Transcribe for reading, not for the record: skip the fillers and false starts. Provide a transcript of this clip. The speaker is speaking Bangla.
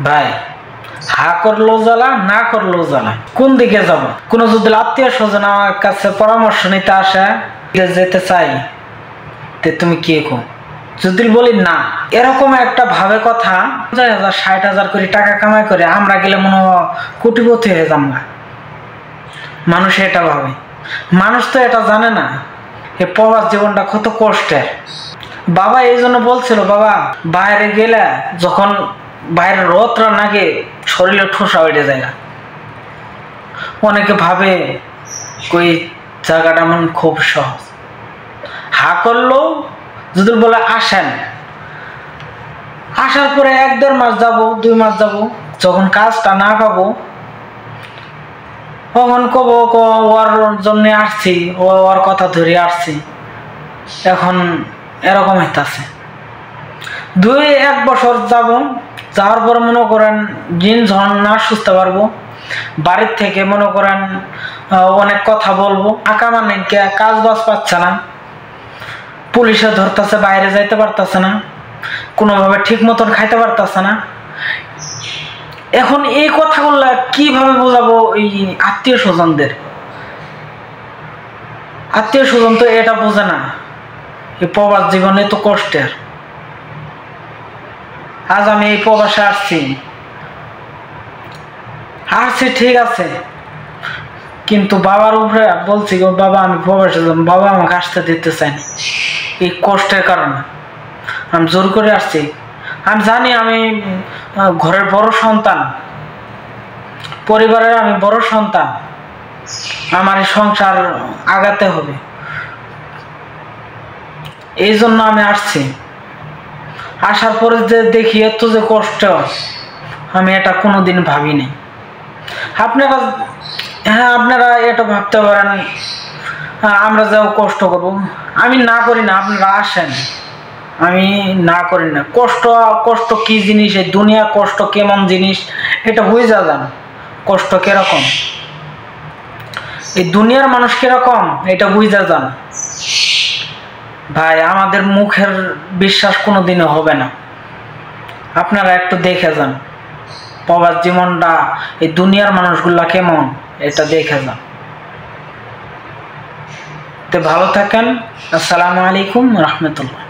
ভাই হা করলো জ্বালা না করলো জ্বালা, কোন দিকে যাব? কোনো যদি আত্মীয় স্বজন আমার কাছে পরামর্শ নিতে আসে যেতে চাই, তে তুমি কি কো? যদি বলি না, এরকম একটা ভাবে কথা 50,000 60,000 করে টাকা কামাই করে আমরা গেলে মনে কোটিপতি হয়ে যাম না। মানুষ এটা ভাবে, মানুষ তো এটা জানে না এ প্রবাস জীবনটা কত কষ্টের। বাবা এই জন্য বলছিল, বাবা বাইরে গেলে যখন বাইরের রোদটা নাকি শরীরে ঠোসা উঠে যায়, অনেকে ভাবে কই জায়গাটা মন খুব সহজ। হা করলো যদি বলে আসেন, আসার পরে 1-1.5 মাস যাবো, 2 মাস যাবো, যখন কাজটা না পাবো তখন কব ওর জন্য আসছি, ওর কথা ধরে আসছি। এখন এরকম হইতাছে 2-1 বছর যাব, যাওয়ার পরে মনে করেন দিন যখন না সুস্থ পারবো, বাড়ির থেকে মনে করেন অনেক কথা বলবো, আঁকা মানে কাজ বাজ পাচ্ছে না, পুলিশে ধরতেছে, বাইরে যাইতে পারতেছে না, কোনোভাবে ঠিক মতন খাইতে পারতেছে না। এখন এই কথাগুলো কিভাবে বোঝাবো এই আত্মীয় স্বজনদের? আত্মীয় স্বজন তো এটা বোঝে না এই প্রবাস জীবনে তো কষ্টের। আজ আমি এই প্রবাসে আসছি ঠিক আছে, কিন্তু বাবার উপরে বলছি গো বাবা আমি প্রবাসে যাব, বাবা আমাকে আসতে দিতে চায়নি এই কষ্টের কারণে। আমি জোর করে আসছি। আমি জানি আমি ঘরের বড় সন্তান, পরিবারের আমি বড় সন্তান, আমার এই সংসার আগাতে হবে, এই জন্য আমি আসছি। আসার পরে যে দেখি এত যে কষ্ট, আমি এটা কোনোদিন ভাবিনি। আপনারা হ্যাঁ, আপনারা এটা ভাবতে পারেন আমরা যাও কষ্ট করব, আমি না করি না, আপনারা আসেন, আমি না করি না। কষ্ট কি জিনিস, এই দুনিয়া কষ্ট কেমন জিনিস এটা বুঝা যান, কষ্ট কিরকম, এই দুনিয়ার মানুষ কিরকম এটা বুঝা যান। ভাই আমাদের মুখের বিশ্বাস কোনোদিনও হবে না, আপনারা একটু দেখে যান প্রবাস জীবনটা, এই দুনিয়ার মানুষগুলা কেমন এটা দেখে যান। তো ভালো থাকেন। আসসালামু আলাইকুম রহমতুল্লাহ।